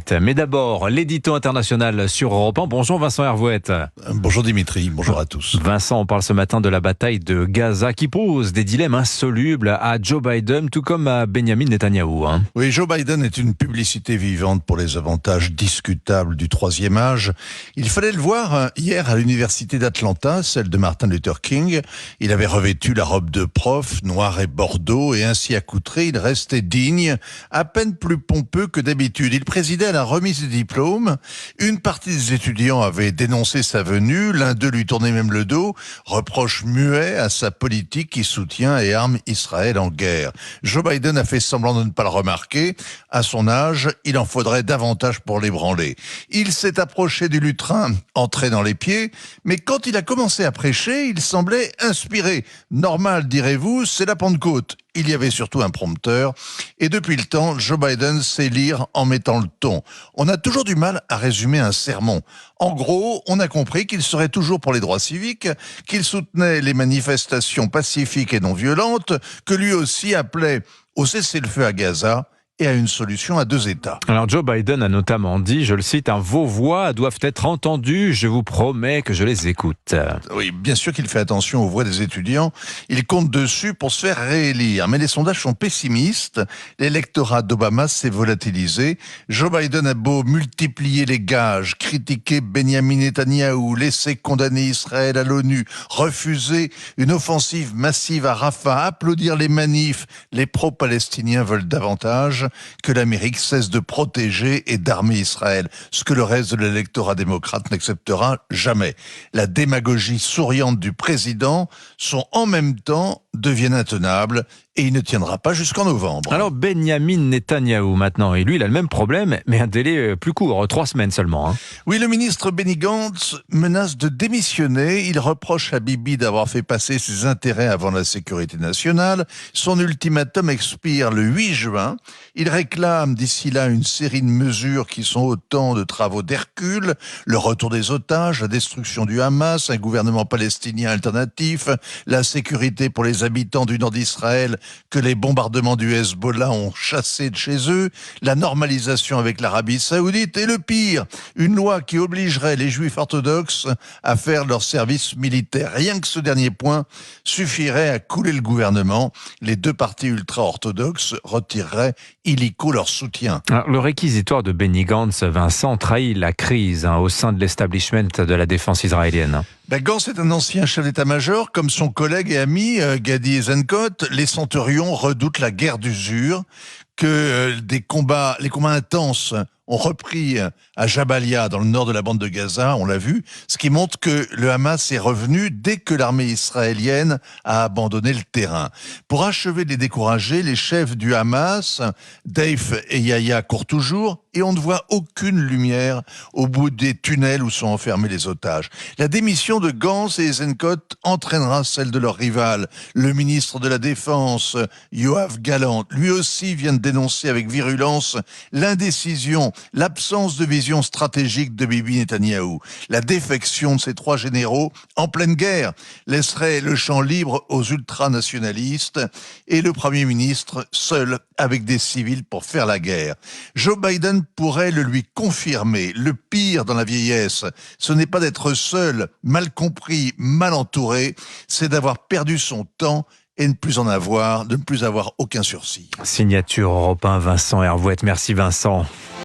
suite. Mais d'abord, l'édito international sur Europe 1. Bonjour Vincent Hervouette. Bonjour Dimitri, bonjour à tous. Vincent, on parle ce matin de la bataille de Gaza qui pose des dilemmes insolubles à Joe Biden, tout comme à Benjamin Netanyahou. Oui, Joe Biden est une publicité vivante pour les avantages discutables du troisième âge. Il fallait le voir hier à l'université d'Atlanta, celle de Martin Luther King. Il avait revêtu la robe de prof, noir et bordeaux, et ainsi accoutré, il restait digne, à peine plus pompeux que d'habitude. Il présidait à la remise des diplômes. Une partie des étudiants avait dénoncé sa venue, l'un d'eux lui tournait même le dos, reproche muet à sa politique qui soutient et arme Israël en guerre. Joe Biden a fait semblant de ne pas le remarquer. À son âge, il en faudrait davantage pour l'ébranler. Il s'est approché du lutrin, entré dans les pieds, mais quand il a commencé à prêcher, il semblait inspiré. Normal, direz-vous, c'est la Pentecôte. Il y avait surtout un prompteur. Et depuis le temps, Joe Biden sait lire en mettant le ton. On a toujours du mal à résumer un sermon. En gros, on a compris qu'il serait toujours pour les droits civiques, qu'il soutenait les manifestations pacifiques et non violentes, que lui aussi appelait au cessez-le-feu à Gaza et à une solution à deux États. Alors Joe Biden a notamment dit, je le cite, vos voix doivent être entendues, je vous promets que je les écoute. Oui, bien sûr qu'il fait attention aux voix des étudiants. Il compte dessus pour se faire réélire. Mais les sondages sont pessimistes. L'électorat d'Obama s'est volatilisé. Joe Biden a beau multiplier les gages, critiquer Benjamin Netanyahou, laisser condamner Israël à l'ONU, refuser une offensive massive à Rafah, applaudir les manifs. Les pro-palestiniens veulent davantage que l'Amérique cesse de protéger et d'armer Israël, ce que le reste de l'électorat démocrate n'acceptera jamais. La démagogie souriante du président, son en même temps, deviennent intenables et il ne tiendra pas jusqu'en novembre. Alors Benjamin Netanyahou maintenant, et lui il a le même problème, mais un délai plus court, 3 semaines seulement. Oui, le ministre Benny Gantz menace de démissionner. Il reproche à Bibi d'avoir fait passer ses intérêts avant la sécurité nationale. Son ultimatum expire le 8 juin. Il réclame d'ici là une série de mesures qui sont autant de travaux d'Hercule, le retour des otages, la destruction du Hamas, un gouvernement palestinien alternatif, la sécurité pour les habitants du nord d'Israël que les bombardements du Hezbollah ont chassés de chez eux, la normalisation avec l'Arabie Saoudite et le pire, une loi qui obligerait les juifs orthodoxes à faire leur service militaire. Rien que ce dernier point suffirait à couler le gouvernement. Les deux partis ultra-orthodoxes retireraient illico leur soutien. Alors, le réquisitoire de Benny Gantz, Vincent, trahit la crise au sein de l'establishment de la défense israélienne. Gantz est un ancien chef d'état-major, comme son collègue et ami Gadi Eisenkot. Les centurions redoutent la guerre d'usure, que les combats intenses ont repris à Jabalia, dans le nord de la bande de Gaza, on l'a vu, ce qui montre que le Hamas est revenu dès que l'armée israélienne a abandonné le terrain. Pour achever de les décourager, les chefs du Hamas, Deif et Yahya, courent toujours et on ne voit aucune lumière au bout des tunnels où sont enfermés les otages. La démission de Gantz et Eisenkot entraînera celle de leur rival. Le ministre de la Défense, Yoav Gallant, lui aussi vient de dénoncer avec virulence l'indécision, l'absence de vision stratégique de Bibi Netanyahou. La défection de ces trois généraux en pleine guerre laisserait le champ libre aux ultranationalistes et le Premier ministre seul avec des civils pour faire la guerre. Joe Biden pourrait le lui confirmer. Le pire dans la vieillesse, ce n'est pas d'être seul, mal compris, mal entouré, c'est d'avoir perdu son temps et de ne plus avoir aucun sursis. Signature Europe 1, Vincent Hervouette. Merci Vincent.